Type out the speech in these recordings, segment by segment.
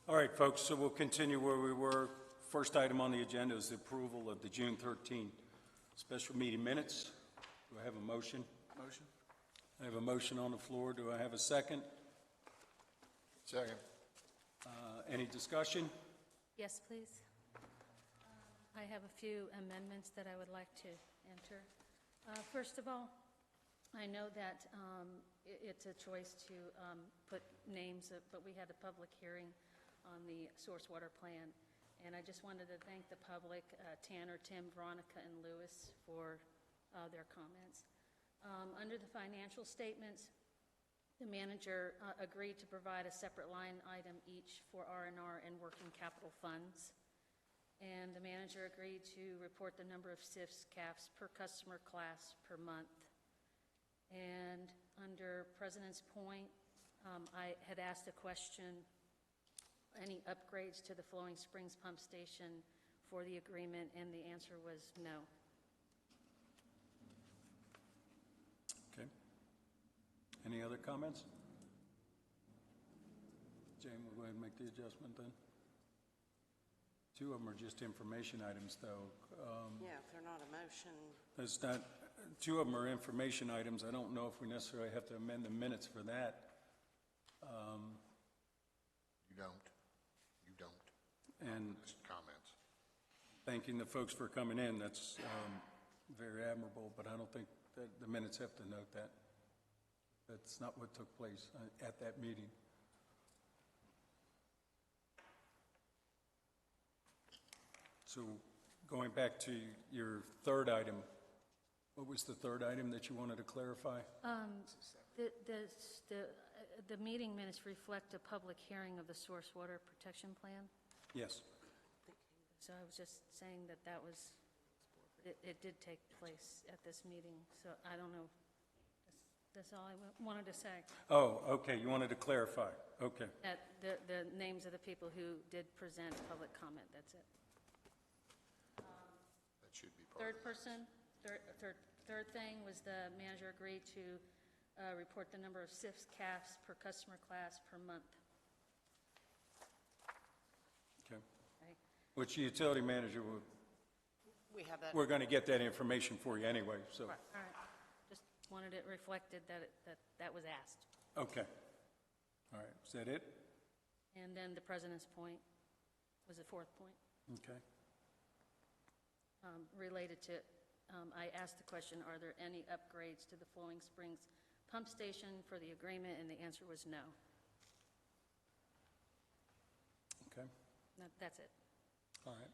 All right, folks, so we'll continue where we were. First item on the agenda is the approval of the June 13 special meeting minutes. Do I have a motion? Motion. I have a motion on the floor. Do I have a second? Second. Any discussion? Yes, please. I have a few amendments that I would like to enter. First of all, I know that it's a choice to put names, but we had a public hearing on the source water plan, and I just wanted to thank the public, Tanner, Tim, Veronica, and Lewis, for their comments. Under the financial statements, the manager agreed to provide a separate line item each for R&R and working capital funds. And the manager agreed to report the number of SIFs, CAFs per customer class per month. And under President's Point, I had asked a question, any upgrades to the Flowing Springs pump station for the agreement, and the answer was no. Okay. Any other comments? Jane, we'll go ahead and make the adjustment then. Two of them are just information items, though. Yeah, if they're not a motion. That's not, two of them are information items. I don't know if we necessarily have to amend the minutes for that. You don't. You don't. And Just comments. thanking the folks for coming in, that's very admirable, but I don't think that the minutes have to note that. That's not what took place at that meeting. So going back to your third item, what was the third item that you wanted to clarify? The meeting minutes reflect a public hearing of the source water protection plan. Yes. So I was just saying that that was, it did take place at this meeting, so I don't know. That's all I wanted to say. Oh, okay, you wanted to clarify. Okay. That the names of the people who did present public comment, that's it. That should be part of it. Third thing was the manager agreed to report the number of SIFs, CAFs per customer class per month. Okay. Okay. Which the utility manager will, We have that. we're going to get that information for you anyway, so. Right, all right. Just wanted it reflected that was asked. Okay. All right, is that it? And then the President's Point was the fourth point. Okay. Related to, I asked the question, are there any upgrades to the Flowing Springs pump station for the agreement, and the answer was no. Okay, That's it. all right.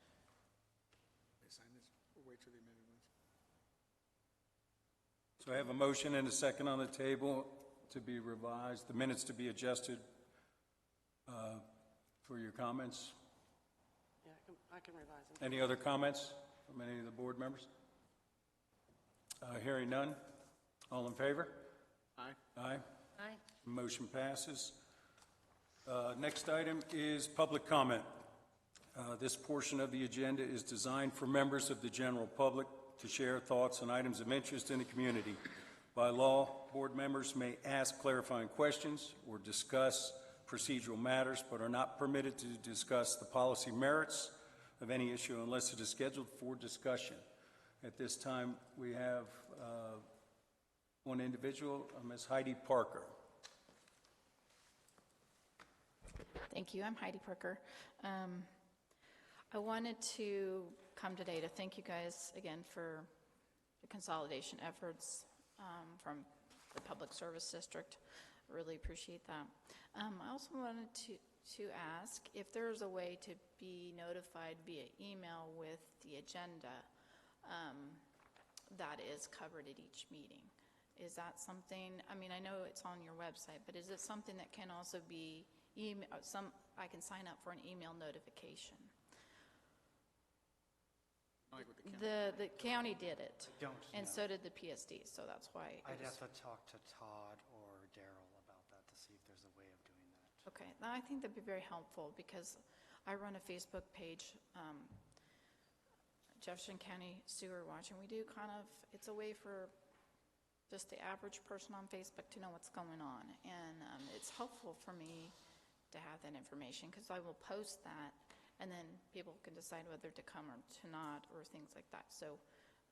They sign this, we'll wait till the amended ones. So I have a motion and a second on the table to be revised, the minutes to be adjusted for your comments. Yeah, I can revise them. Any other comments from any of the board members? Hearing none. All in favor? Aye. Aye. Aye. Motion passes. Next item is public comment. This portion of the agenda is designed for members of the general public to share thoughts on items of interest in the community. By law, board members may ask clarifying questions or discuss procedural matters, but are not permitted to discuss the policy merits of any issue unless it is scheduled for discussion. At this time, we have one individual, Ms. Heidi Parker. Thank you. I'm Heidi Parker. I wanted to come today to thank you guys again for the consolidation efforts from the Public Service District. Really appreciate that. I also wanted to ask if there's a way to be notified via email with the agenda that is covered at each meeting. Is that something, I mean, I know it's on your website, but is it something that can also be email, I can sign up for an email notification? Like with the county. The county did it. Don't, And no. so did the PSD, so that's why. I'd have to talk to Todd or Daryl about that to see if there's a way of doing that. Okay, now I think that'd be very helpful because I run a Facebook page, Jefferson County Sewer Watch, and we do kind of, it's a way for just the average person on Facebook to know what's going on. And it's helpful for me to have that information, because I will post that, and then people can decide whether to come or to not, or things like that. So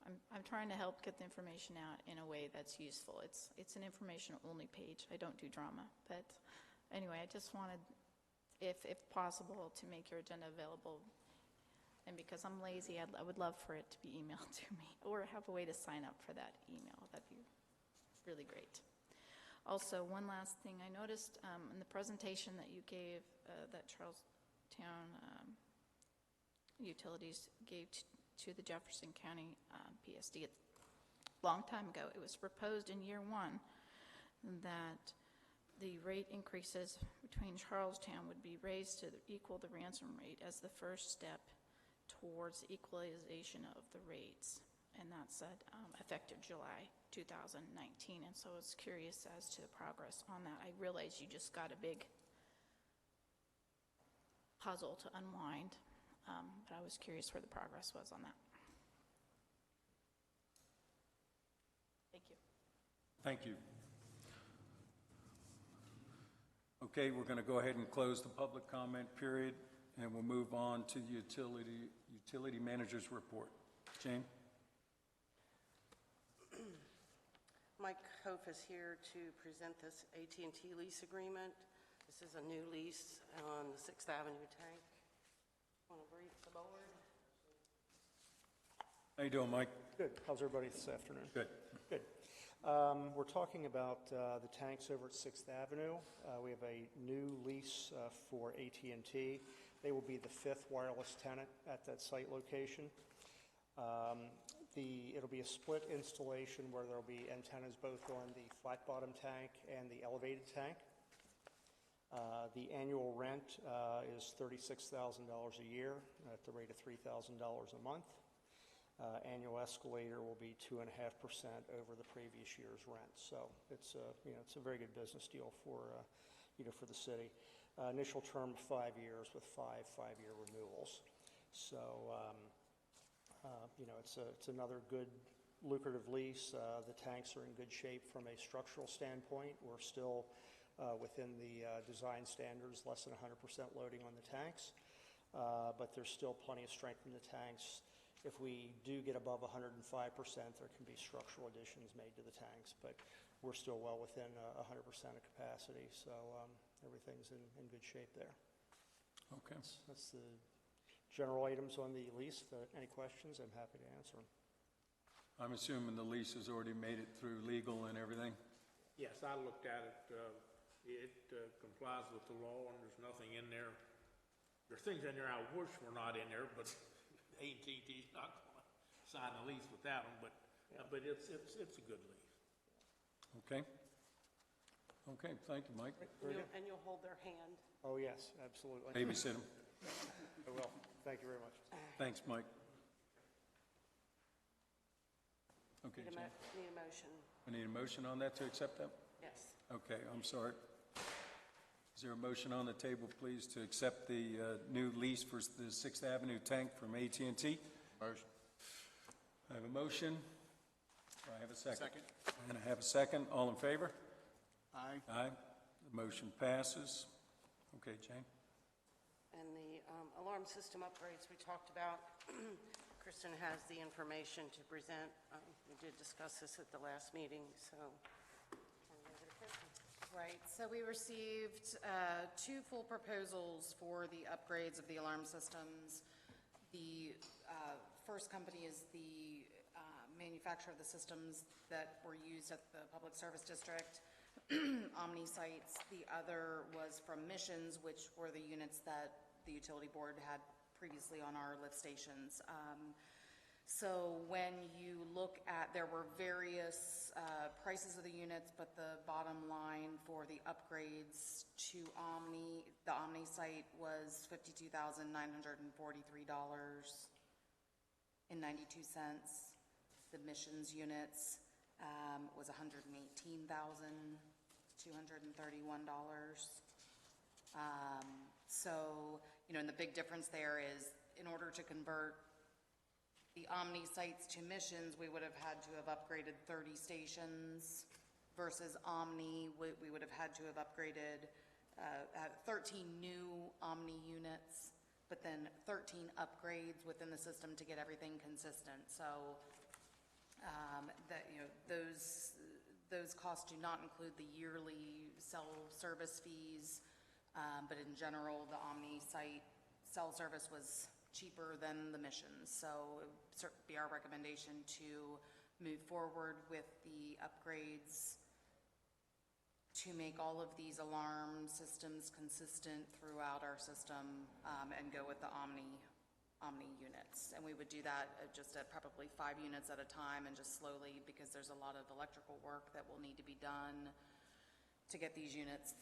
I'm trying to help get the information out in a way that's useful. It's an information-only page. I don't do drama. But anyway, I just wanted, if possible, to make your agenda available. And because I'm lazy, I would love for it to be emailed to me, or have a way to sign up for that email. That'd be really great. Also, one last thing. I noticed in the presentation that you gave, that Charlestown Utilities gave to the Jefferson County PSD a long time ago, it was proposed in year one that the rate increases between Charlestown would be raised to equal the ransom rate as the first step towards equalization of the rates. And that's effective July 2019. And so I was curious as to the progress on that. I realize you just got a big puzzle to unwind, but I was curious where the progress was on that. Thank you. Thank you. Okay, we're going to go ahead and close the public comment period, and we'll move on to the utility manager's report. Jane? Mike Hof is here to present this AT&T lease agreement. This is a new lease on the 6th Avenue tank. Want to brief the board? How you doing, Mike? Good. How's everybody this afternoon? Good. Good. We're talking about the tanks over at 6th Avenue. We have a new lease for AT&T. They will be the 5th wireless tenant at that site location. It'll be a split installation where there'll be antennas both on the flat bottom tank and the elevated tank. The annual rent is $36,000 a year at the rate of $3,000 a month. Annual escalator will be 2.5% over the previous year's rent. So it's a very good business deal for for the city. Initial term 5 years with 5-year renewals. So it's another good lucrative lease. The tanks are in good shape from a structural standpoint. We're still within the design standards, less than 100% loading on the tanks, but there's still plenty of strength in the tanks. If we do get above 105%, there can be structural additions made to the tanks, but we're still well within 100% of capacity, so everything's in good shape there. Okay. That's the general items on the lease. Any questions, I'm happy to answer them. I'm assuming the lease has already made it through legal and everything? Yes, I looked at it. It complies with the law, and there's nothing in there. There's things in there I wish were not in there, but AT&T's not going to sign a lease without them, but it's a good lease. Okay. Okay, thank you, Mike. And you'll hold their hand. Oh, yes, absolutely. Babysit him. I will. Thank you very much. Thanks, Mike. Okay, Need Jane. a motion. We need a motion on that to accept that? Yes. Okay, I'm sorry. Is there a motion on the table, please, to accept the new lease for the 6th Avenue tank from AT&T? Motion. I have a motion. Do I have a second? Second. And I have a second. All in favor? Aye. Aye. The motion passes. Okay, Jane? And the alarm system upgrades we talked about, Kristen has the information to present. We did discuss this at the last meeting, so turn it over to Kristen. Right, so we received 2 full proposals for the upgrades of the alarm systems. The first company is the manufacturer of the systems that were used at the Public Service District, Omni Sites. The other was from Missions, which were the units that the utility board had previously on our lift stations. So when you look at, there were various prices of the units, but the bottom line for the upgrades to Omni, the Omni site was $52,943.92. The Missions units was $118,231. So, and the big difference there is in order to convert the Omni sites to Missions, we would have had to have upgraded 30 stations versus Omni, we would have had to have upgraded 13 new Omni units, but then 13 upgrades within the system to get everything consistent. So that, you know, those costs do not include the yearly cell service fees, but in general, the Omni site cell service was cheaper than the Missions. So it would certainly be our recommendation to move forward with the upgrades to make all of these alarm systems consistent throughout our system, and go with the Omni units. And we would do that just at probably 5 units at a time and just slowly, because there's a lot of electrical work that will need to be done to get these units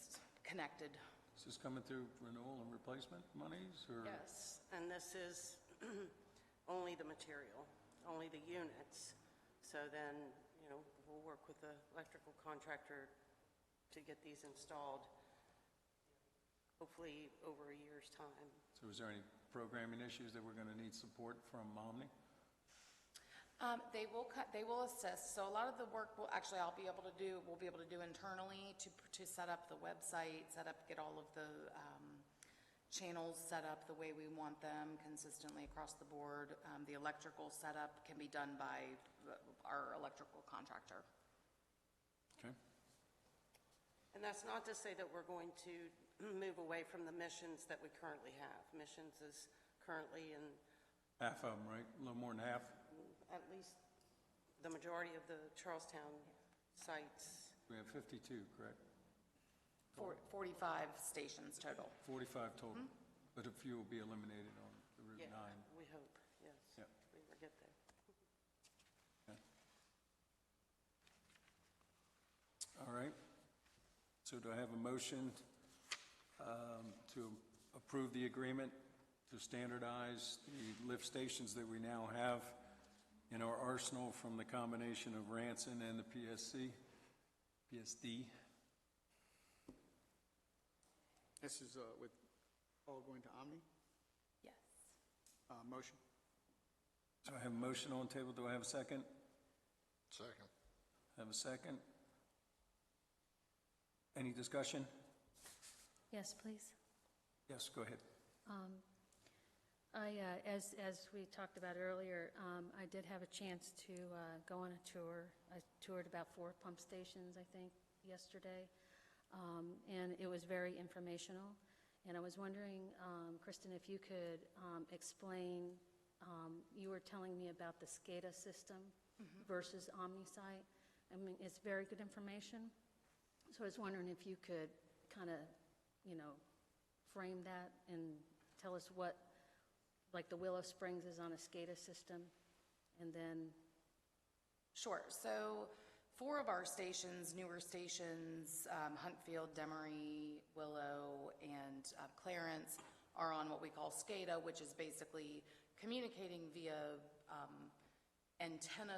connected. Is this coming through renewal and replacement monies, or? Yes, and this is only the material, only the units. So then, you know, we'll work with the electrical contractor to get these installed, hopefully over a year's time. So is there any programming issues that we're going to need support from Omni? They will assist. So a lot of the work we'll be able to do internally to set up the website, get all of the channels set up the way we want them consistently across the board. The electrical setup can be done by our electrical contractor. Okay. And that's not to say that we're going to move away from the Missions that we currently have. Missions is currently in Half of them, right? A little more than half? at least the majority of the Charlestown sites. We have 52, correct? 45 stations total. 45 total, but a few will be eliminated on the Route Yeah, 9. we hope, yes. Yep. We will get there. Okay. All right. So do I have a motion to approve the agreement to standardize the lift stations that we now have in our arsenal from the combination of Ranson and the PSD? This is with all going to Omni. Yes. Motion. So I have a motion on the table. Do I have a second? Second. Have a second? Any discussion? Yes, please. Yes, go ahead. As we talked about earlier, I did have a chance to go on a tour. I toured about 4 pump stations, I think, yesterday, and it was very informational. And I was wondering, Kristen, if you could explain, you were telling me about the SCADA system versus OmniSite. I mean, it's very good information. So I was wondering if you could kind of, frame that and tell us what, like the Willow Springs is on a SCADA system, and then... Sure. So 4 of our stations, newer stations, Huntfield, Demery, Willow, and Clarence, are on what we call SCADA, which is basically communicating via antenna.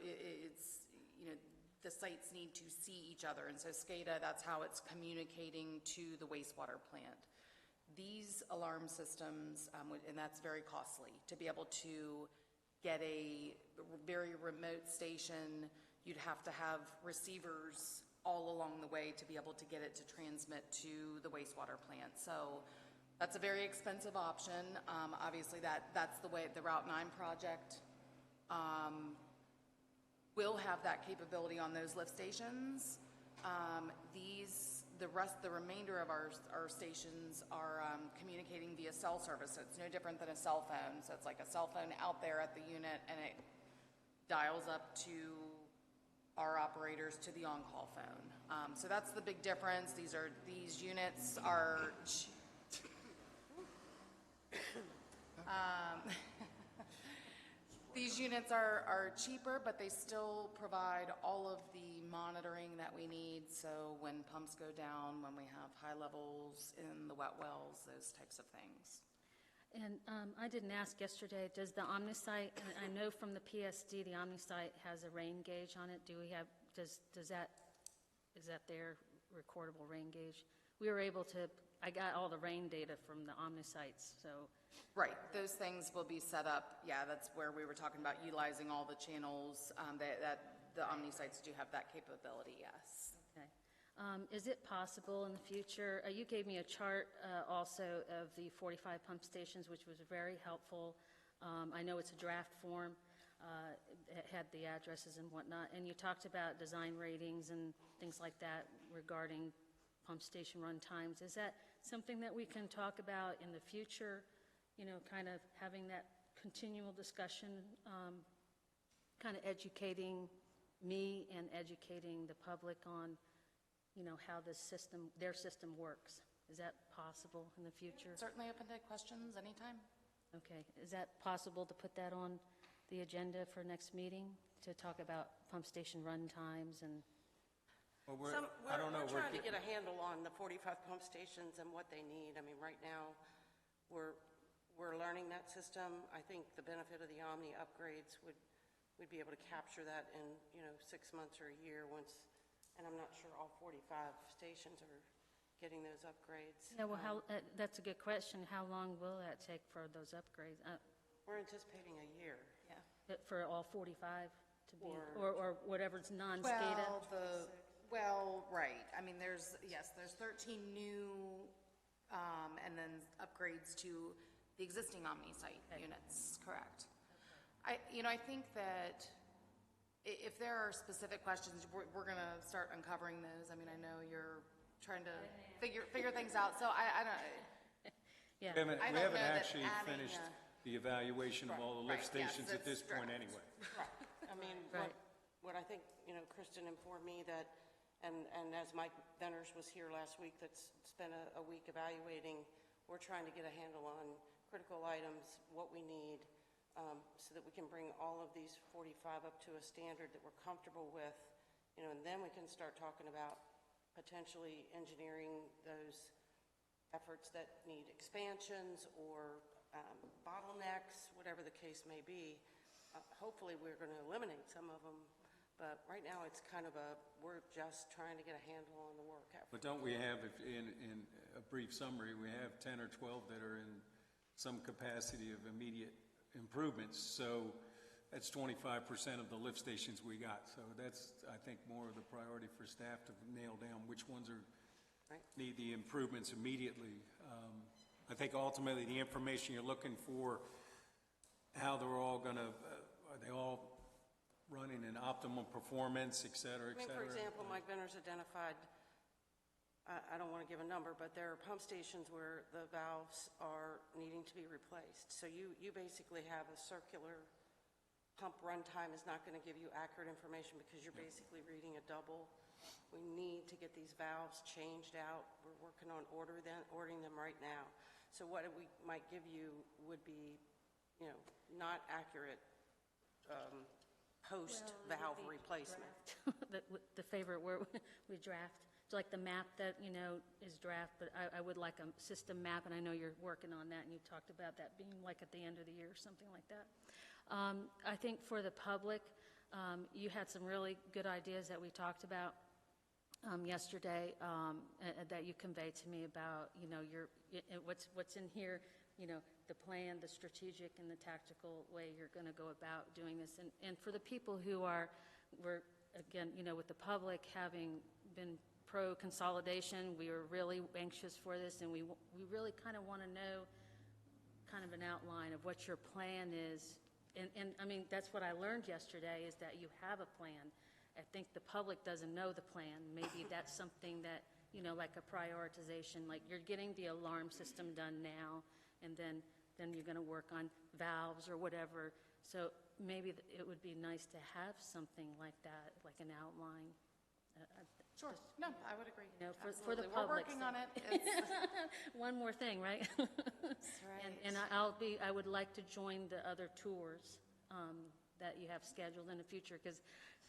It's, the sites need to see each other, and so SCADA, that's how it's communicating to the wastewater plant. These alarm systems, and that's very costly, to be able to get a very remote station, you'd have to have receivers all along the way to be able to get it to transmit to the wastewater plant. So that's a very expensive option. Obviously, that's the way the Route 9 project will have that capability on those lift stations. The remainder of our stations are communicating via cell service. So it's no different than a cell phone. So it's like a cell phone out there at the unit, and it dials up to our operators to the on-call phone. So that's the big difference. These units are these units are cheaper, but they still provide all of the monitoring that we need. So when pumps go down, when we have high levels in the wet wells, those types of things. And I didn't ask yesterday, does the OmniSite, and I know from the PSD, the OmniSite has a rain gauge on it. Is that their recordable rain gauge? We were able to, I got all the rain data from the OmniSites, so. Right, those things will be set up. Yeah, that's where we were talking about utilizing all the channels, that the OmniSites do have that capability, yes. Okay. Is it possible in the future, you gave me a chart also of the 45 pump stations, which was very helpful. I know it's a draft form. It had the addresses and whatnot, and you talked about design ratings and things like that regarding pump station run times. Is that something that we can talk about in the future, kind of having that continual discussion, kind of educating me and educating the public on, how this system, their system works? Is that possible in the future? Certainly open to questions anytime. Okay, is that possible to put that on the agenda for next meeting, to talk about pump station run times and? Well, We're trying to get a handle on the 45 pump stations and what they need. I mean, right now, we're learning that system. I think the benefit of the Omni upgrades we'd be able to capture that in, 6 months or a year once, and I'm not sure all 45 stations are getting those upgrades. Yeah, well, that's a good question. How long will that take for those upgrades? We're anticipating a year. For all 45 to be, or whatever's non-SCADA? Right. I mean, there's 13 new, and then upgrades to the existing Omni site units, correct. I think that if there are specific questions, we're gonna start uncovering those. I mean, I know you're trying to figure things out, so I don't. Yeah. We I don't haven't know that actually adding finished the evaluation of all the lift Right, yes, stations at this that's point correct. anyway. I mean, Right. what I think, Kristen informed me that, and as Mike Venners was here last week, that's spent a week evaluating, we're trying to get a handle on critical items, what we need, so that we can bring all of these 45 up to a standard that we're comfortable with, and then we can start talking about potentially engineering those efforts that need expansions or bottlenecks, whatever the case may be. Hopefully, we're going to eliminate some of them, but right now it's kind of we're just trying to get a handle on the work effort. But don't we have, in a brief summary, we have 10 or 12 that are in some capacity of immediate improvements, so that's 25% of the lift stations we got. So that's, I think, more of the priority for staff to nail down which ones need the improvements immediately. I think ultimately the information you're looking for, how they're all going to, are they all running in optimum performance, et cetera, et cetera? For example, Mike Venners identified, I don't want to give a number, but there are pump stations where the valves are needing to be replaced. So you basically have a circular pump runtime is not going to give you accurate information because you're basically reading a double. We need to get these valves changed out. We're working on ordering them right now. So what we might give you would be, not accurate post-valve replacement. The favorite word, we draft. It's like the map that, is draft, but I would like a system map, and I know you're working on that, and you talked about that being like at the end of the year or something like that. I think for the public, you had some really good ideas that we talked about yesterday, that you conveyed to me about, what's in here, the plan, the strategic and the tactical way you're going to go about doing this. And for the people who we're again, with the public having been pro-consolidation, we were really anxious for this, and we really kind of want to know kind of an outline of what your plan is. And I mean, that's what I learned yesterday, is that you have a plan. I think the public doesn't know the plan. Maybe that's something that, like a prioritization, like you're getting the alarm system done now, and then you're going to work on valves or whatever. So maybe it would be nice to have something like that, like an outline. Sure. No, I would agree. For the Absolutely. public. We're working on it. It's- One more thing, right? right. And I would like to join the other tours that you have scheduled in the future,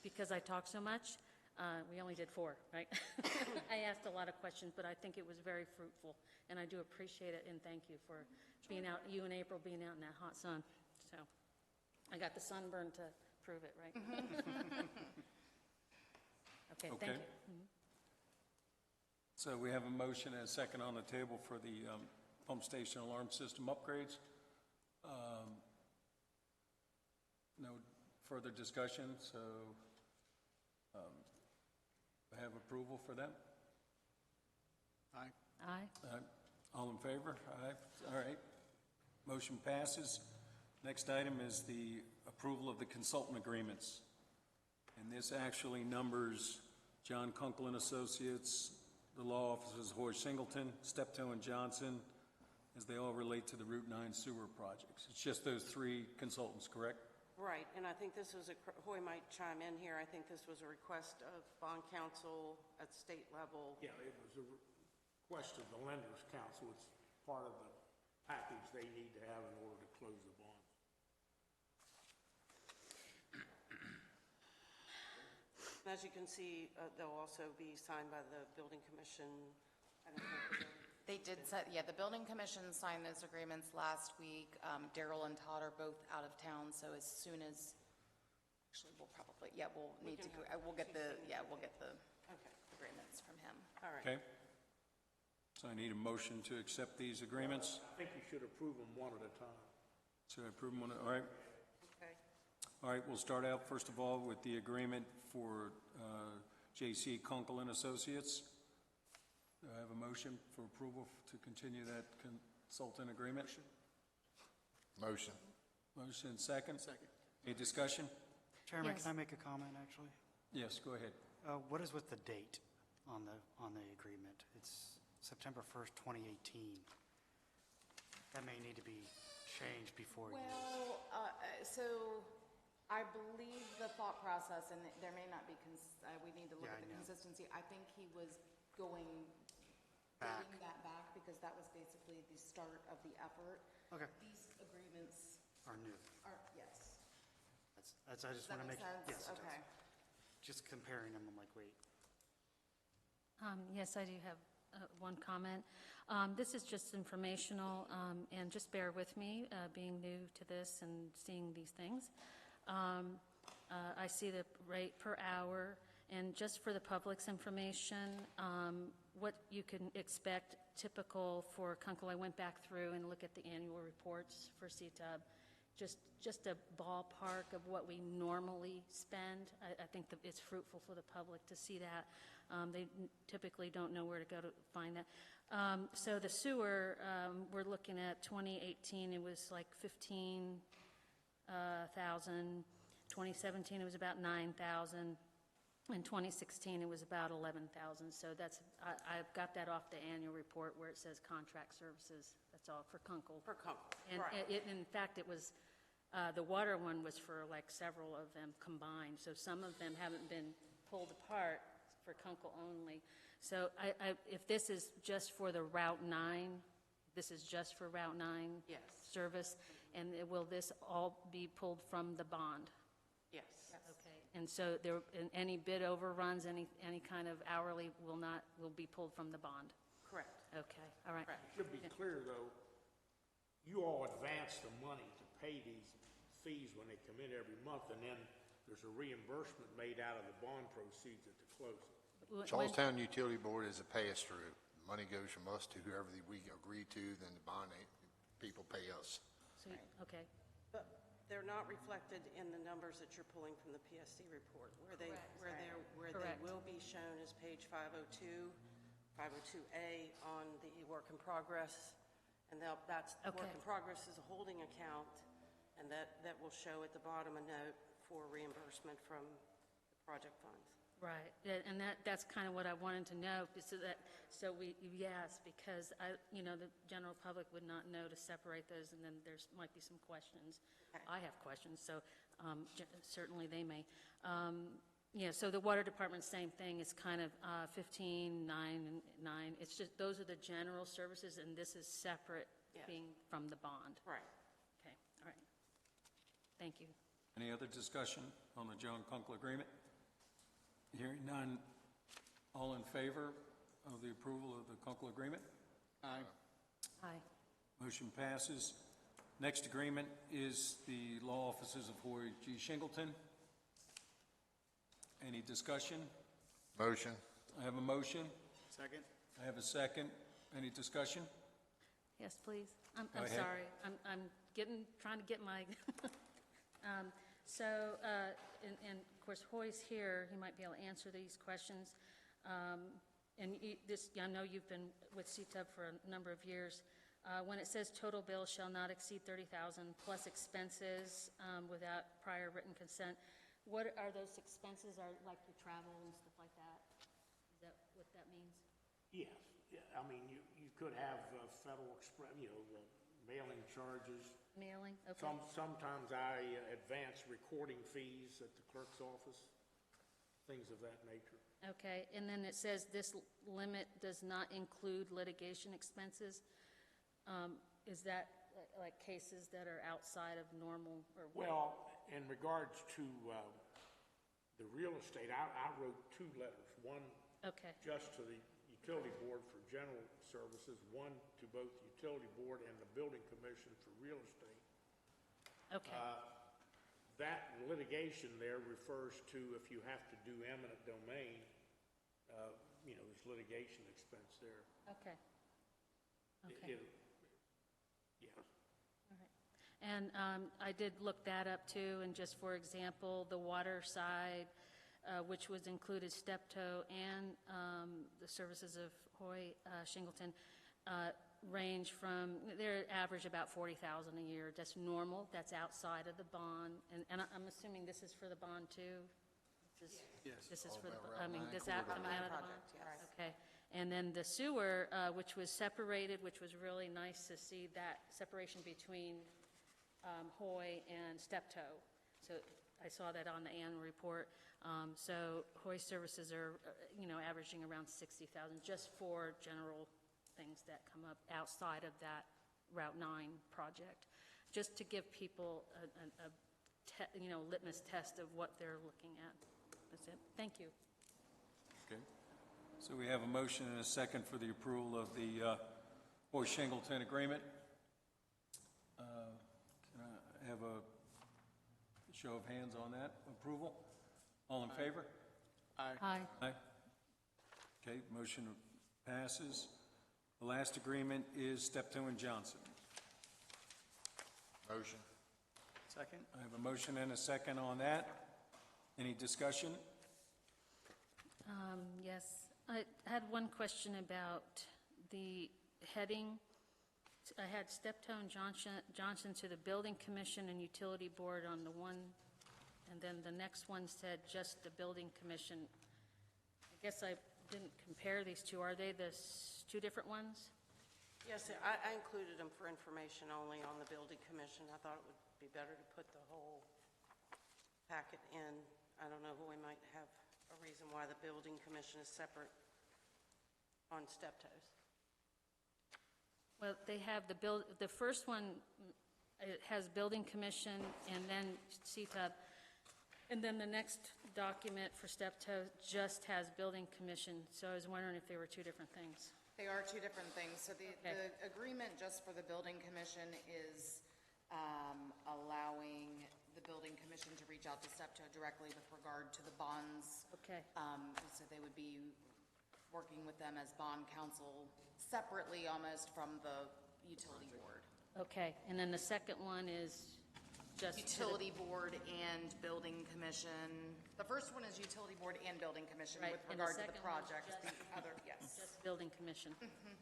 because I talk so much. We only did 4, right? I asked a lot of questions, but I think it was very fruitful, and I do appreciate it, and thank you for being out, you and April being out in that hot sun. So I got the sunburn to prove it, right? Okay, thank you. So we have a motion and a second on the table for the pump station alarm system upgrades. No further discussion, so have approval for them? Aye. Aye. All in favor? Aye. All right. Motion passes. Next item is the approval of the consultant agreements. And this actually numbers John Kunkel and Associates, the law offices Hoy Singleton, Steptoe and Johnson, as they all relate to the Route 9 sewer projects. It's just those three consultants, correct? Right, and I think this was Hoy might chime in here, I think this was a request of bond counsel at state level. Yeah, it was a request of the lenders' council. It's part of the package they need to have in order to close the bond. As you can see, they'll also be signed by the building commission. I don't know. They did set, yeah, the building commission signed those agreements last week. Daryl and Todd are both out of town, so as soon as, actually, we'll probably, yeah, we'll need to, we'll get the, yeah, we'll get the Okay, agreements from him. all right. Okay. So I need a motion to accept these agreements. I think you should approve them one at a time. So I approve them, all right. Okay. All right, we'll start out, first of all, with the agreement for J.C. Kunkel and Associates. Do I have a motion for approval to continue that consultant agreement? Motion. Motion second. Second. Any discussion? Chairman, Yes. can I make a comment, actually? Yes, go ahead. What is with the date on the agreement? It's September 1st, 2018. That may need to be changed before you... Well, so I believe the thought process, and there may not be, we need to look Yeah, at I the know. consistency. I think he was going, Back. dating that back because that was basically the start of the effort. Okay. These agreements Are new. are, yes. That's, I just Does that want to make make... sense? Yes, it does. Okay. Just comparing them, I'm like, wait. Yes, I do have one comment. This is just informational, and just bear with me, being new to this and seeing these things. I see the rate per hour, and just for the public's information, what you can expect typical for Kunkel, I went back through and looked at the annual reports for CTUB, just a ballpark of what we normally spend. I think that it's fruitful for the public to see that. They typically don't know where to go to find that. So the sewer, we're looking at 2018, it was like 15,000. 2017, it was about 9,000. In 2016, it was about 11,000. So that's, I've got that off the annual report where it says contract services. That's all for Kunkel. For Kunkel, And right. in fact, it was, the water one was for like several of them combined. So some of them haven't been pulled apart for Kunkel only. So if this is just for the Route 9, this is just for Route 9 Yes. service, and will this all be pulled from the bond? Yes. Okay, and so there, and any bid overruns, any kind of hourly will be pulled from the bond? Correct. Okay, all right. Correct. Should be clear, though, you all advance the money to pay these fees when they come in every month, and then there's a reimbursement made out of the bond proceeds at the closing. Charlestown Utility Board is a pass-through. Money goes from us to whoever we agree to, then the bond people pay us. So, okay, But they're not reflected in the numbers that you're pulling from the PSD report, where they Correct. will be shown as page 502, 502A on the work in progress. And that's, work Okay. in progress is a holding account, and that will show at the bottom a note for reimbursement from the project funds. right, and that's kind of what I wanted to know, yes, because the general public would not know to separate those, and then might be some questions. Okay. I have questions, so certainly they may. Yeah, so the water department, same thing, is kind of 15, 9, and 9. It's just, those are the general services, and this is separate Yes. being from the bond. Right. Okay, all right. Thank you. Any other discussion on the John Kunkel agreement? Hearing none, all in favor of the approval of the Kunkel agreement? Aye. Aye. Motion passes. Next agreement is the law offices of Hoy G. Shingleton. Any discussion? Motion. I have a motion. Second. I have a second. Any discussion? Yes, please. I'm Go ahead. sorry. I'm trying to get my, and of course Hoy's here, he might be able to answer these questions. and I know you've been with CTUB for a number of years. When it says total bill shall not exceed 30,000 plus expenses without prior written consent, what are those expenses? Are like your travel and stuff like that? Is that what that means? Yes, yeah, I mean, you could have Federal Express, mailing charges. Mailing, okay. Sometimes I advance recording fees at the clerk's office, things of that nature. Okay, and then it says this limit does not include litigation expenses. Is that like cases that are outside of normal or? Well, in regards to the real estate, I wrote 2 letters. One Okay, just to the Utility Board for general services, one to both Utility Board and the Building Commission for real estate. okay, That litigation there refers to if you have to do eminent domain, there's litigation expense there. okay. It- Okay. it- Yeah. All right. And I did look that up too, and just for example, the water side, which was included Steptoe and the services of Hoy Shingleton, range from, they're average about 40,000 a year. That's normal, that's outside of the bond. And I'm assuming this is for the bond too? Yes. This is All for the, about I Route mean, 9 does that come corridor. out of the bond? Project, yes. Okay, and then the sewer, which was separated, which was really nice to see that separation between Hoy and Steptoe. So I saw that on the annual report. So Hoy services are, averaging around 60,000 just for general things that come up outside of that Route 9 project, just to give people a litmus test of what they're looking at. That's it. Thank you. Okay. So we have a motion and a second for the approval of the Hoy Shingleton agreement. Can I have a show of hands on that approval? All in favor? Aye. Aye. Okay, motion passes. The last agreement is Steptoe and Johnson. Motion. Second? I have a motion and a second on that. Any discussion? Yes, I had one question about the heading. I had Steptoe and Johnson to the Building Commission and Utility Board on the one, and then the next one said just the Building Commission. I guess I didn't compare these two. Are they the two different ones? Yes, I included them for information only on the Building Commission. I thought it would be better to put the whole packet in. I don't know, we might have a reason why the Building Commission is separate on Steptoe's. Well, they have the first one, it has Building Commission and then CTUB. And then the next document for Steptoe just has Building Commission. So I was wondering if they were two different things. They are 2 different things. So the Okay. agreement just for the building commission is allowing the building commission to reach out to Steptoe directly with regard to the bonds. Okay. So they would be working with them as bond counsel separately almost from the utility board. Okay, and then the second one is just to the- Utility board and building commission. The first one is utility board and building commission Right, with and the regard to the second one's project. just- The other, yes. Just Building Commission.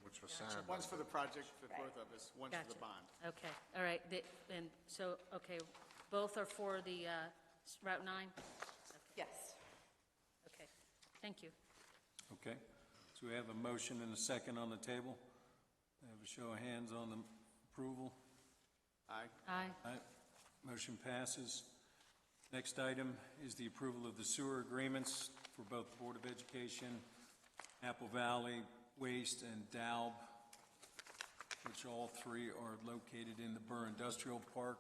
Which was signed by One's for the project, for Right. both of us, one's for the Gotcha. bond. Okay, all right, and so, okay, both are for the Route 9? Yes. Okay, thank you. Okay. So we have a motion and a second on the table. I have a show of hands on the approval. Aye. Aye. Aye. Motion passes. Next item is the approval of the sewer agreements for both Board of Education, Apple Valley Waste, and DALB, which all three are located in the Burr Industrial Park.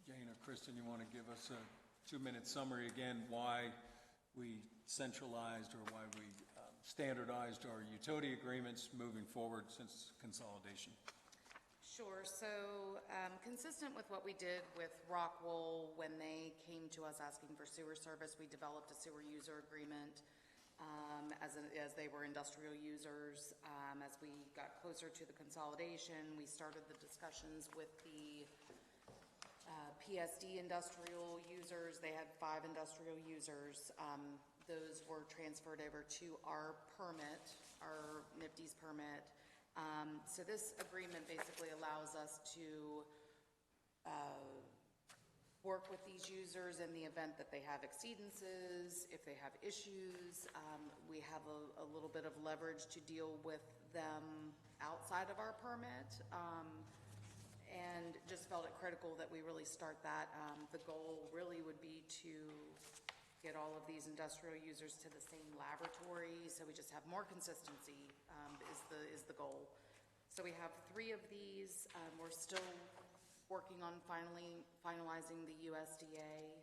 Jane or Kristen, you want to give us a 2-minute summary again, why we centralized or why we standardized our utility agreements moving forward since consolidation? Sure. So consistent with what we did with Rockwool when they came to us asking for sewer service, we developed a sewer user agreement as they were industrial users. As we got closer to the consolidation, we started the discussions with the PSD industrial users. They had 5 industrial users. those were transferred over to our permit, our NIPD's permit. So this agreement basically allows us to work with these users in the event that they have exceedances, if they have issues. We have a little bit of leverage to deal with them outside of our permit, and just felt it critical that we really start that. The goal really would be to get all of these industrial users to the same laboratory, so we just have more consistency, is the goal. So we have 3 of these. We're still working on finalizing the USDA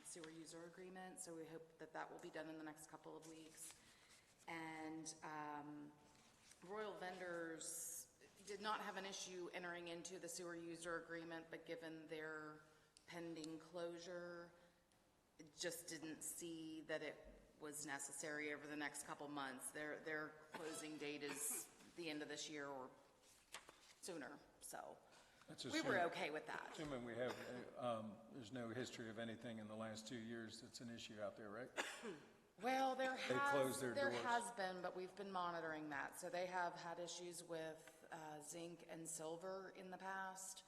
sewer user agreement, so we hope that that will be done in the next couple of weeks. And Royal Vendors did not have an issue entering into the sewer user agreement, but given their pending closure, it just didn't see that it was necessary over the next couple months. Their closing date is the end of this year or sooner, so we were okay with that. Assuming we have, there's no history of anything in the last 2 years that's an issue out there, right? Well, there closed their doors. has been, but we've been monitoring that. So they have had issues with zinc and silver in the past,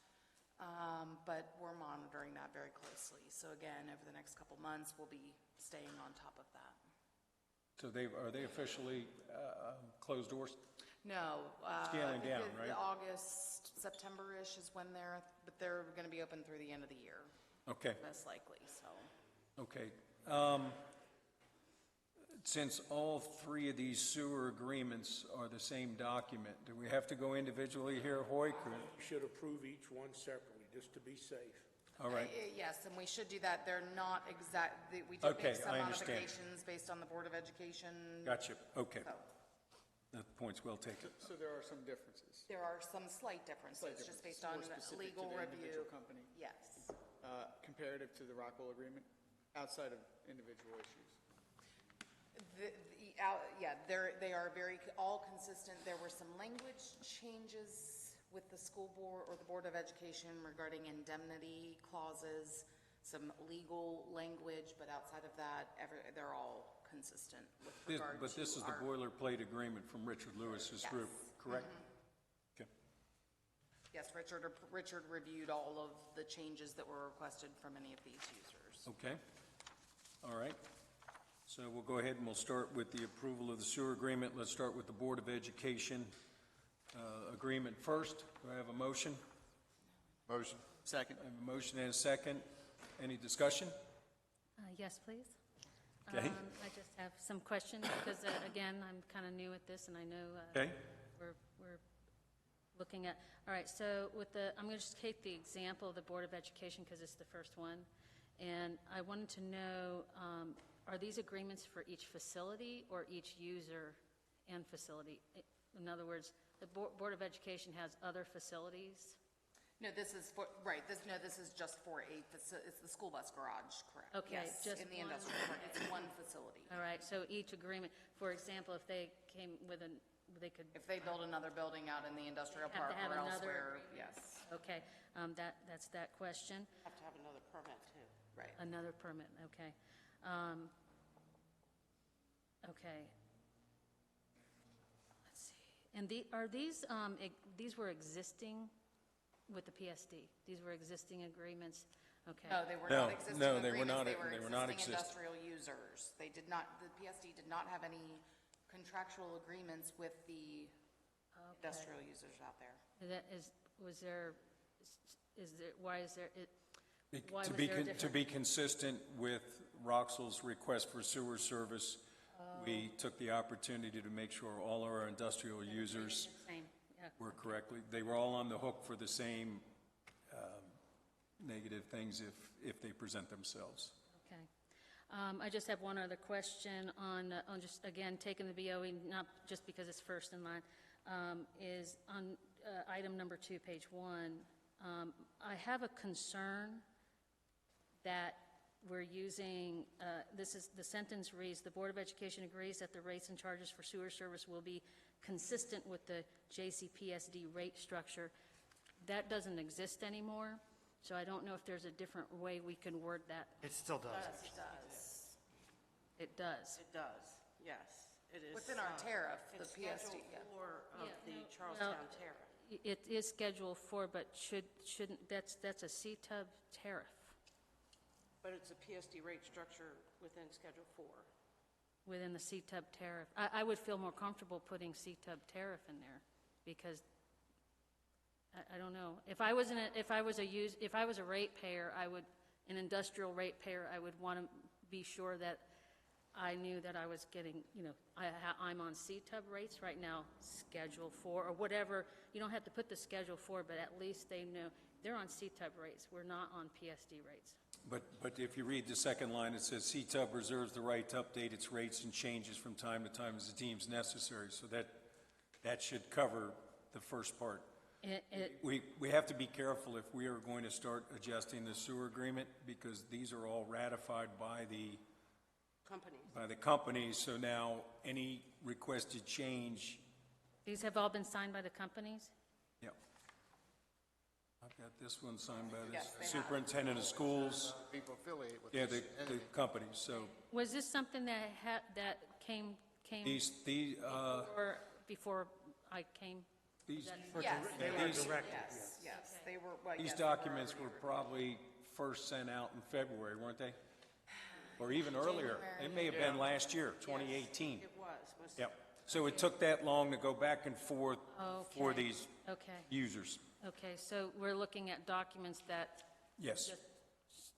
but we're monitoring that very closely. So again, over the next couple months, we'll be staying on top of that. So are they officially closed doors? No. Scaling down, because right? August, September-ish is when they're going to be open through the end of the year, Okay, most likely, so. okay. Since all 3 of these sewer agreements are the same document, do we have to go individually here, Hoyk? or- You should approve each one separately, just to be safe. All right, Yes, and we should do that. They're not exact, we did Okay, make some I understand. modifications based on the Board of Education. gotcha, okay. So That point's well taken. So there are some differences. there are some slight differences, just based on More specific to legal the review. individual company, Yes. comparative to the Rockwell agreement, outside of individual issues. Yeah, they are all consistent. There were some language changes with the school board or the Board of Education regarding indemnity clauses, some legal language, but outside of that, they're all consistent with regard to But this is the our- boilerplate agreement from Richard Lewis's group, Yes. correct? Okay. Yes, Richard reviewed all of the changes that were requested from any of these users. Okay, all right. So we'll go ahead and we'll start with the approval of the sewer agreement. Let's start with the Board of Education agreement first. Do I have a motion? Motion. Second. I have a motion and a second. Any discussion? Yes, please. Okay. I just have some questions, because, again, I'm kind of new at this, and I know Okay, we're looking at, all right, so I'm going to just take the example of the Board of Education, because it's the first one, and I wanted to know, are these agreements for each facility or each user and facility? In other words, the Board of Education has other facilities? No, this is this is just for it's the school bus garage, correct? Okay, Yes, just in the one. industrial park, it's one facility. All right, so each agreement, for example, if they came with they could, If they build another building out in the industrial Have to park have or another elsewhere, yes, okay, that's that question. Have to have another permit, too. right. Another permit, okay. Okay. Let's see. And these were existing with the PSD? These were existing agreements? Okay. No, they were No, not existing no, they were agreements. not- They they were not were existing existing. industrial users. They did not, the PSD did not have any contractual agreements with the industrial users out there. Why was there To a difference? be consistent with Roxel's request for sewer service, we took the opportunity to make sure all our industrial users Same, yeah. were correctly, they were all on the hook for the same negative things if they present themselves. Okay. I just have one other question on just, again, taking the BOE, not just because it's first in line, is on item number 2, page 1. I have a concern that we're using, the sentence reads, "The Board of Education agrees that the rates and charges for sewer service will be consistent with the JCPSD rate structure." That doesn't exist anymore, so I don't know if there's a different way we can word that. It still does. Yes, it does. It does. It does, yes. It is. Within our tariff, the It's PSD, Schedule yeah. 4 of Yeah, the no, Charlestown tariff. It is Schedule 4, but shouldn't, that's a CTUB tariff But it's a PSD rate structure within Schedule 4. within the CTUB tariff. I would feel more comfortable putting CTUB tariff in there, because, I don't know. If I was a ratepayer, an industrial ratepayer, I would want to be sure that I knew that I was getting, I'm on CTUB rates right now, Schedule 4, or whatever. You don't have to put the Schedule 4, but at least they know they're on CTUB rates. We're not on PSD rates. But if you read the second line, it says CTUB reserves the right to update its rates and changes from time to time as it deems necessary. So that should cover the first part. We have to be careful if we are going to start adjusting the sewer agreement, because these are all ratified by the companies. So now any requested change, These have all been signed by the companies? yeah. I've got this one signed by Yes, the they have. superintendent of schools. People affiliated with Yeah, this the entity. companies, so Was this something that came before I came? these Yes, They were these- directed, yes, they were, well, These yes, they were documents were already probably first sent out in February, weren't they? Or even earlier. It may have been last year, 2018. It was. Yep. So it took that long to go back and forth for Okay. these Okay, users. okay, so we're looking at documents that Yes, just,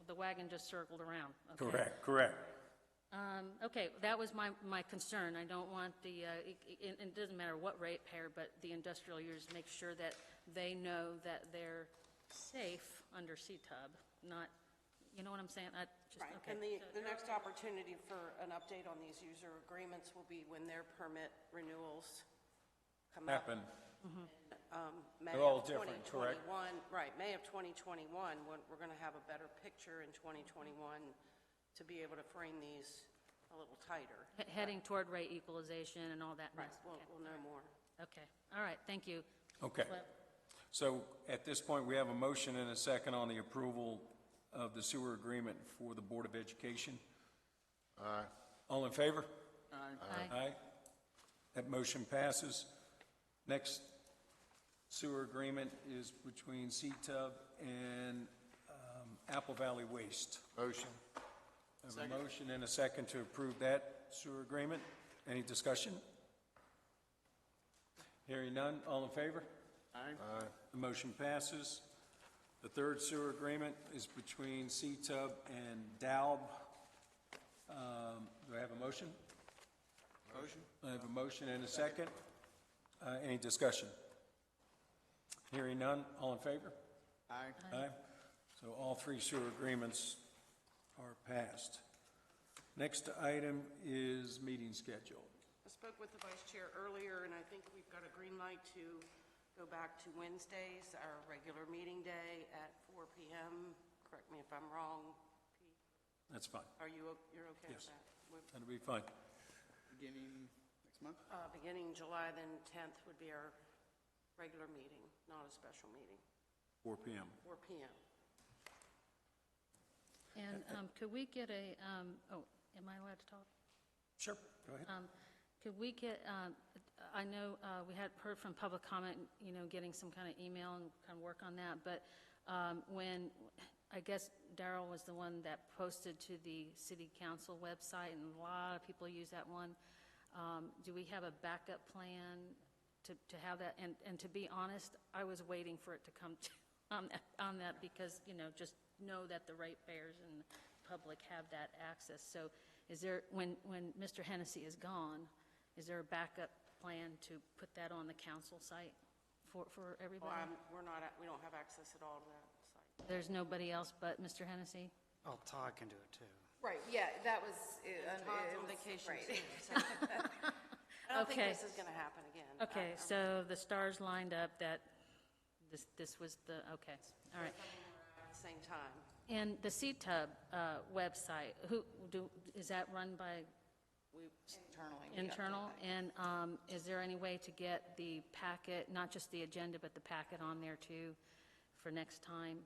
the wagon just circled around. Okay. correct. Okay, that was my concern. I don't want it doesn't matter what ratepayer, but the industrial users, make sure that they know that they're safe under CTUB, not, you know what I'm saying? Right, and the next opportunity for an update on these user agreements will be when their permit renewals come up. Happen. May They're all of different, correct? 2021, right, May of 2021, when we're going to have a better picture in 2021 to be able to frame these a little tighter. Heading toward rate equalization and all that Right, mess. we'll know more. Okay, all right, thank you. Okay. So at this point, we have a motion and a second on the approval of the sewer agreement for the Board of Education. Aye. All in favor? Aye. Aye. That motion passes. Next sewer agreement is between CTUB and Apple Valley Waste. Motion. I have a motion and a second to approve that sewer agreement. Any discussion? Hearing none, all in favor? Aye. The motion passes. The third sewer agreement is between CTUB and DALB. Do I have a motion? Motion. I have a motion and a second. Any discussion? Hearing none, all in favor? Aye. Aye. So all three sewer agreements are passed. Next item is meeting schedule. I spoke with the vice chair earlier, and I think we've got a green light to go back to Wednesdays, our regular meeting day at 4 PM. Correct me if I'm wrong, Pete. That's fine. You're okay with Yes. that? That'll be fine. Beginning next month? Beginning July, then 10th would be our regular meeting, not a special meeting, 4 PM. 4 PM. And could we get am I allowed to talk? Sure, go ahead. Could we get, I know we had heard from public comment, getting some kind of email and kind of work on that, but when, I guess Darrell was the one that posted to the city council website, and a lot of people use that one. Do we have a backup plan to have that? And to be honest, I was waiting for it to come on that because, just know that the ratepayers and public have that access. So is there, when Mr. Hennessy is gone, is there a backup plan to put that on the council site for everybody? We don't have access at all to that site. There's nobody else but Mr. Hennessy? Oh, Todd can do it too. Right, yeah, that was. Todd's on was- vacation right. too, so. I don't think Okay. this is going to happen again. Okay, so the stars lined up that this was the, okay, all right. At the same time. And the CTUB website, is that run by Internally. we internal? update that. And is there any way to get the packet, not just the agenda, but the packet on there too for next time?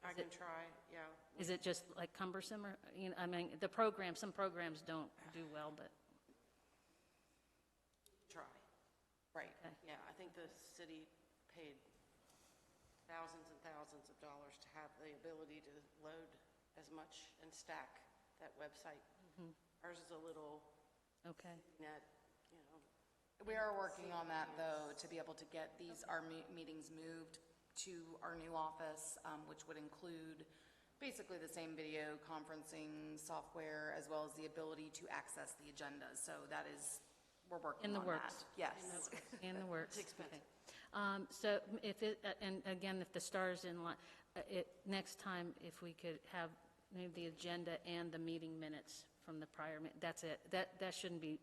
I can try, yeah. Is it just like cumbersome or, you know, I mean, the program, some programs don't do well, but, Try, right, Okay. yeah, I think the city paid thousands and thousands of dollars to have the ability to load as much and stack that website. Ours is a little okay. net, you know, We are working on that, though, to be able to get our meetings moved to our new office, which would include basically the same video conferencing software, as well as the ability to access the agenda. So that is, we're working In the on that. works. Yes. In the works. It's expensive. Okay. So if it, and again, if the stars in line, next time, if we could have maybe the agenda and the meeting minutes from the prior, that's it. That shouldn't be,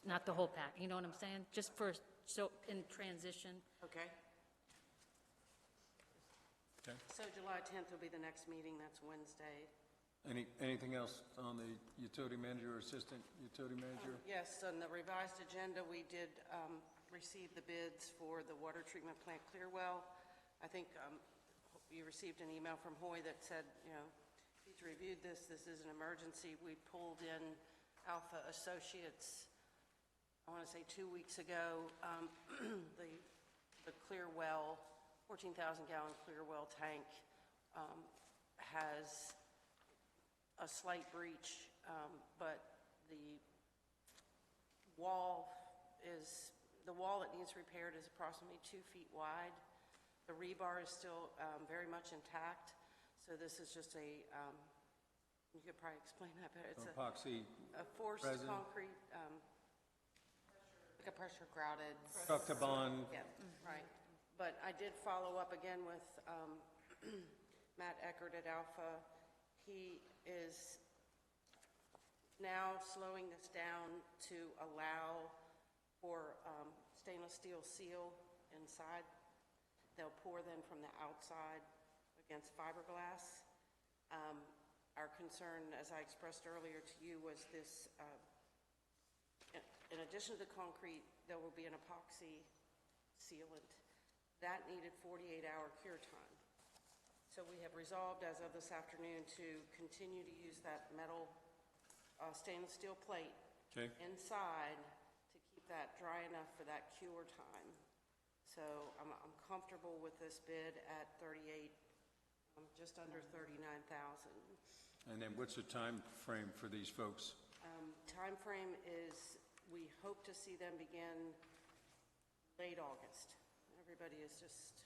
not the whole pack, you know what I'm saying? Just for, so in transition. okay? Okay. So July 10th will be the next meeting, that's Wednesday. Anything else on the utility manager or assistant utility manager? Yes, on the revised agenda, we did receive the bids for the water treatment plant Clearwell. I think you received an email from Hoy that said, you know, he's reviewed this, this is an emergency. We pulled in Alpha Associates, I want to say 2 weeks ago, the Clearwell, 14,000-gallon Clearwell tank has a slight breach, but the wall that needs repaired is approximately 2 feet wide. The rebar is still very much intact, so this is just a, you could probably explain that better. It's Epoxy a forced resin? concrete, Like a pressure grouted. truck to bond? yeah, right. But I did follow up again with Matt Eckert at Alpha. He is now slowing this down to allow for stainless steel seal inside. They'll pour them from the outside against fiberglass. Our concern, as I expressed earlier to you, was this, in addition to the concrete, there will be an epoxy sealant. That needed 48-hour cure time. So we have resolved as of this afternoon to continue to use that metal stainless steel plate Okay. inside to keep that dry enough for that cure time. So I'm comfortable with this bid at 38, just under 39,000. And then what's the time frame for these folks? Time frame is, we hope to see them begin late August. Everybody is just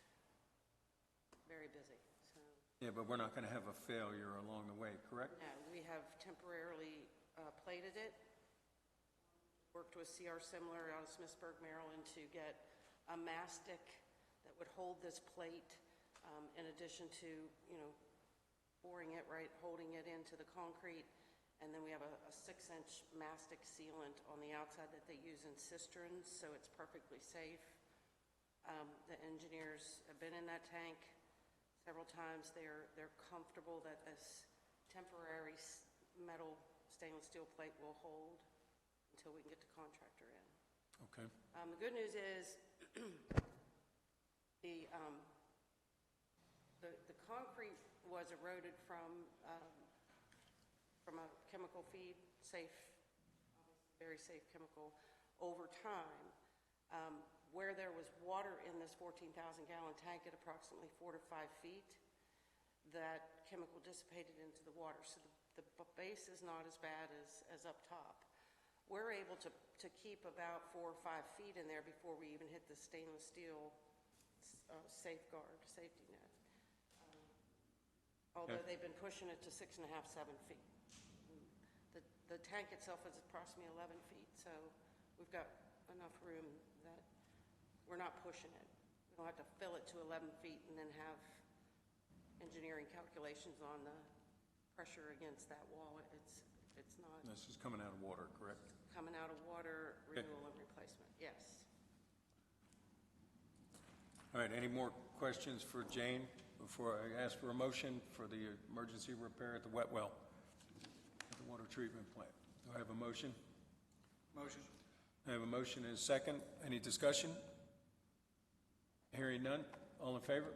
very busy, so. Yeah, but we're not going to have a failure along the way, correct? No, we have temporarily plated it. Worked with CR Similar out of Smithsburg, Maryland, to get a mastic that would hold this plate, in addition to, you know, boring it right, holding it into the concrete. And then we have a 6-inch mastic sealant on the outside that they use in cisterns, so it's perfectly safe. The engineers have been in that tank several times. They're comfortable that this temporary metal stainless steel plate will hold until we can get the contractor in. Okay. The good news is the concrete was eroded from a chemical feed, safe, very safe chemical, over time. Where there was water in this 14,000-gallon tank at approximately 4 to 5 feet, that chemical dissipated into the water. So the base is not as bad as up top. We're able to keep about 4 or 5 feet in there before we even hit the stainless steel safeguard, safety net. Although they've been pushing it to 6.5, 7 feet. The tank itself is approximately 11 feet, so we've got enough room that we're not pushing it. We don't have to fill it to 11 feet and then have engineering calculations on the pressure against that wall. It's not This is coming out of water, correct? coming out of water, renewal and replacement, yes. All right, any more questions for Jane before I ask for a motion for the emergency repair at the wet well at the water treatment plant? Do I have a motion? Motion. I have a motion and a second. Any discussion? Hearing none. All in favor?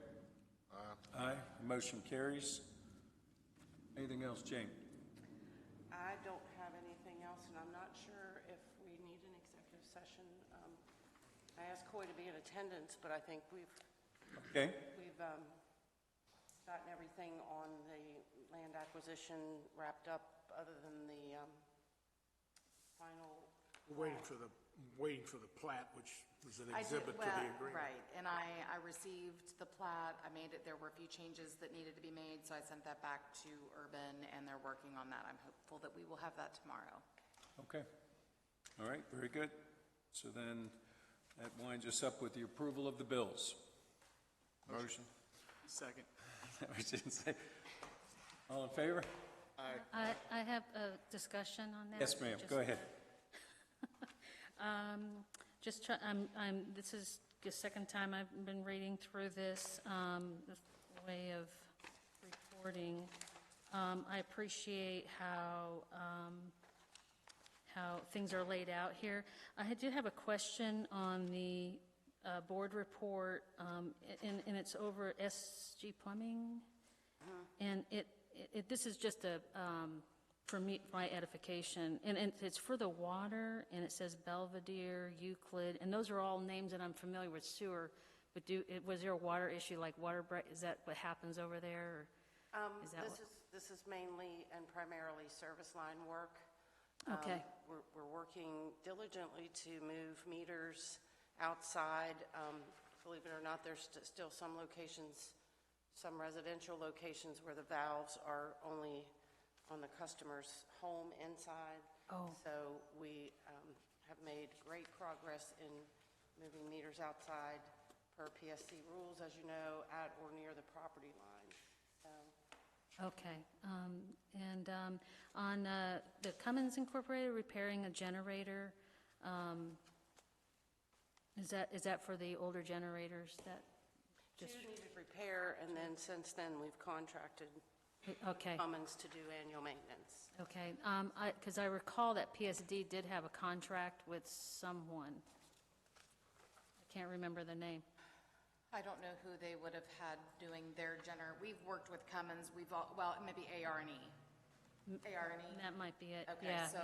Aye. Motion carries. Anything else, Jane? I don't have anything else, and I'm not sure if we need an executive session. I asked Coy to be in attendance, but I think we've Okay. gotten everything on the land acquisition wrapped up, other than the final. We're waiting for the plat, which was an I did, exhibit to well, the agreement. right, and I received the plat, I made it, there were a few changes that needed to be made, so I sent that back to Urban, and they're working on that. I'm hopeful that we will have that tomorrow. Okay. All right, very good. So then that winds us up with the approval of the bills. Motion? Second. We didn't say. All in favor? I have a discussion on that. Yes, ma'am. Go ahead. Just try, this is the second time I've been reading through this, this way of reporting. I appreciate how things are laid out here. I did have a question on the board report, and it's over SG Plumbing. And this is just for me, my edification, and it's for the water, and it says Belvedere, Euclid, and those are all names that I'm familiar with, sewer, but was there a water issue, like water break, is that what happens over there, or is that This is mainly and primarily service line work. Okay. We're working diligently to move meters outside. Believe it or not, there's still some locations, some residential locations where the valves are only on the customer's home inside. Oh. So we have made great progress in moving meters outside per PSC rules, as you know, at or near the property line. So okay. And on the Cummins Incorporated repairing a generator, is that for the older generators that just? two needed repair, and then since then, we've contracted Okay. Cummins to do annual maintenance. Okay, because I recall that PSD did have a contract with someone. I can't remember the name. I don't know who they would have had doing their we've worked with Cummins, maybe AR&E. AR&E? That might be it, Okay, yeah. so,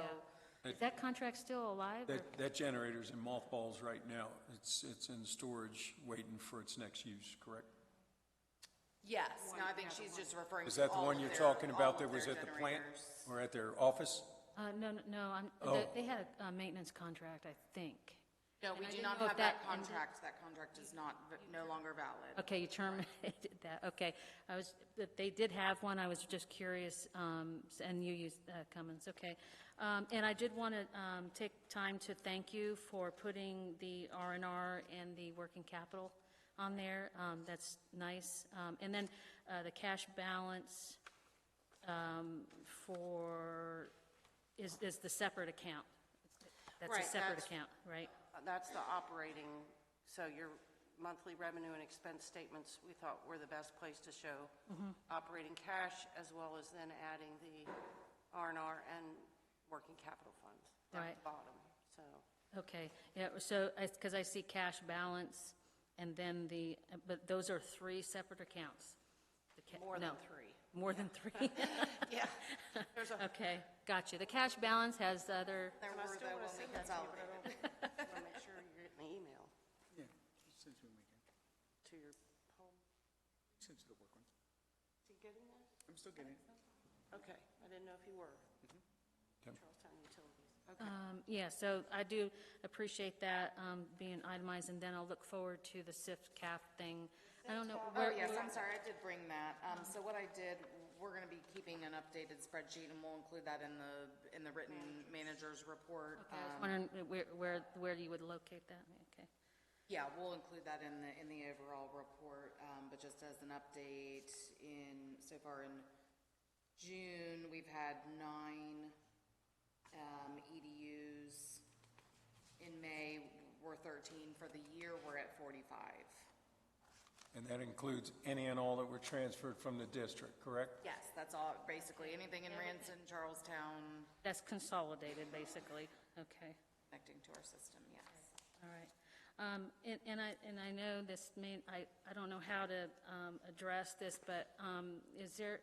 Yeah. Is that contract still alive? or- That generator's in mothballs right now. It's in storage, waiting for its next use, correct? yes, no, I think she's just referring Is to that the all one of you're their- talking all about of that was their at the plant generators. or at their office? No, Oh. they had a maintenance contract, I think. No, And we I do didn't not know if have that that ended. contract. That contract is no longer valid. Okay, you terminated that, okay. They did have one, I was just curious, and you used Cummins, okay. And I did want to take time to thank you for putting the R&R and the working capital on there. That's nice. And then the cash balance is the separate account. That's a Right, separate that's- account, right? That's the operating, so your monthly revenue and expense statements, we thought were the best place to show operating cash, as well as then adding the R&R and working capital funds down at Right. the bottom, so. Okay, yeah, so, because I see cash balance, and then but those are three separate accounts? More than No, three. More than three? Yeah. There's a, Okay, gotcha. The cash balance has the other, There and I were still the want to when we send that to you, but I consolidated. don't, want to make sure you're getting the email Yeah, send to me again. to your home. Send to the work one. Is he getting that? I'm still getting it. Okay, I didn't know if you were. Okay. Charlestown Utilities. Okay. yeah, so I do appreciate that being itemized, and then I'll look forward to the SIF CAF thing. I don't know, Oh, where, yes, I'm sorry, I did bring that. So what I did, we're going to be keeping an updated spreadsheet, and we'll include that in the written manager's report. okay, I was wondering where you would locate that, okay. Yeah, we'll include that in the overall report, but just as an update, so far in June, we've had 9 EDUs. In May, we're 13. For the year, we're at 45. And that includes any and all that were transferred from the district, correct? Yes, that's all, basically, anything in Ranson, Charlestown, That's consolidated, basically, okay. connecting to our system, yes. All right. And I know this may, I don't know how to address this, but is there,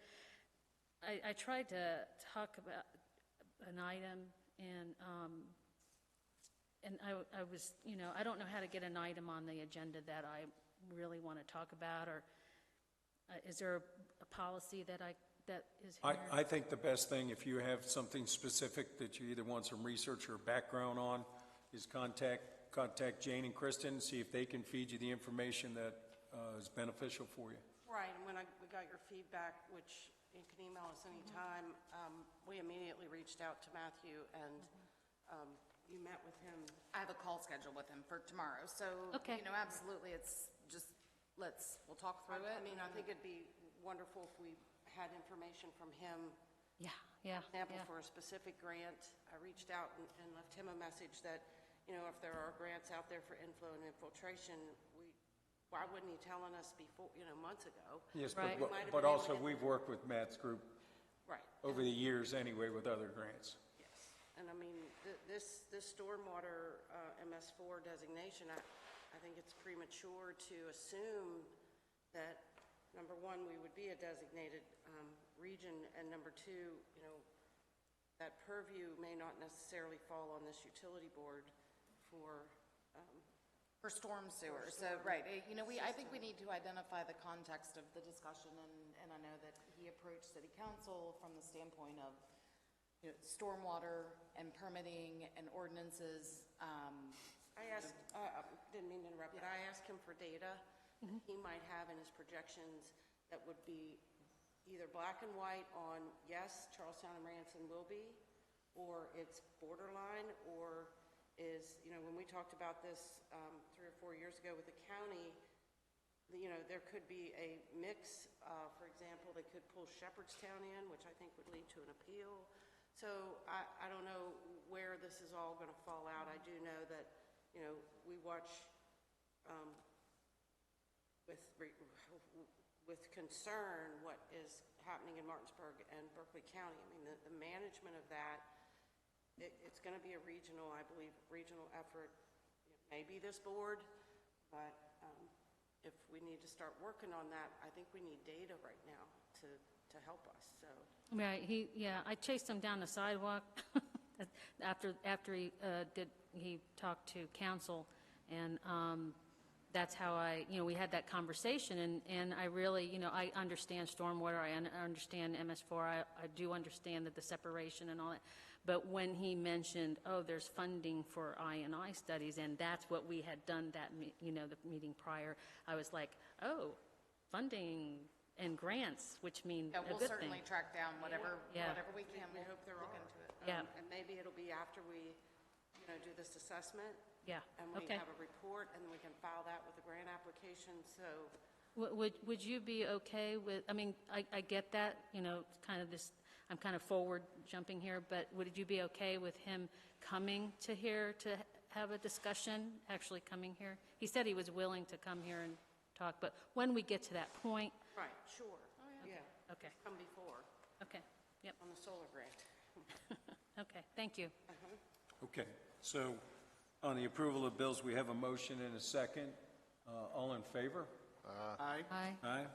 I tried to talk about an item, and I was, I don't know how to get an item on the agenda that I really want to talk about, or is there a policy that is here? I think the best thing, if you have something specific that you either want some research or background on, is contact Jane and Kristen, see if they can feed you the information that is beneficial for you. Right, and when we got your feedback, which you can email us anytime, we immediately reached out to Matthew, and you met with him. I have a call scheduled with him for tomorrow, so, Okay. Absolutely, it's just, we'll talk through it. I mean, I think it'd be wonderful if we had information from him. Yeah. For example, for a specific grant, I reached out and left him a message that, if there are grants out there for inflow and infiltration, why wasn't he telling us before, months ago? Yes, Right. but also we've worked with Matt's group Right. over the years anyway with other grants. Yes, and I mean, this stormwater MS4 designation, I think it's premature to assume that, number one, we would be a designated region, and number two, that purview may not necessarily fall on this utility board for, For storm sewer, so, right, I think we need to identify the context of the discussion, and I know that he approached city council from the standpoint of, stormwater and permitting and ordinances. I asked, didn't mean to interrupt, but I asked him for data that he might have in his projections that would be either black and white on, yes, Charlestown and Ranson will be, or it's borderline, or is, when we talked about this 3 or 4 years ago with the county, there could be a mix. For example, they could pull Shepherdstown in, which I think would lead to an appeal. So I don't know where this is all going to fall out. I do know that, we watch with concern what is happening in Martinsburg and Berkeley County. I mean, the management of that, it's going to be a regional, I believe, regional effort. It may be this board, but if we need to start working on that, I think we need data right now to help us, so. Right, I chased him down the sidewalk after he talked to council, and that's how we had that conversation, and I really, I understand stormwater, I understand MS4, I do understand that the separation and all that, but when he mentioned, there's funding for I&I studies, and that's what we had done the meeting prior, I was like, funding and grants, which mean Yeah, a we'll good thing. certainly track down whatever we can. We hope there look are. into it. Yeah. And maybe it'll be after we, do this assessment, Yeah, and we okay. have a report, and we can file that with the grant application, so. Would you be okay with, I get that, kind of this, I'm kind of forward jumping here, but would you be okay with him coming to here to have a discussion, actually coming here? He said he was willing to come here and talk, but when we get to that point, Right, sure. Yeah. okay, Come before, okay, yep, on the solar grant. okay, thank you. Okay, so on the approval of bills, we have a motion and a second. All in favor? Aye. Aye. Aye.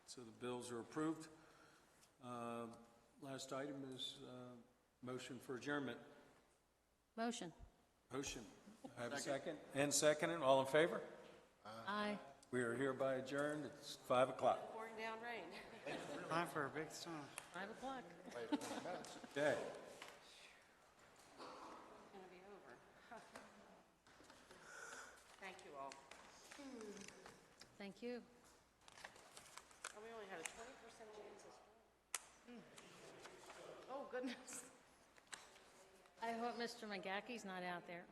So the bills are approved. Last item is motion for adjournment. Motion. Motion. I have a second? And second, all in favor? Aye. We are hereby adjourned. It's 5 o'clock. Pouring down rain. Time for a big storm. 5 o'clock. Okay. It's gonna be over. Thank you all. Thank you. And we only had a 20% chance of Oh, goodness. I hope Mr. McGacky's not out there.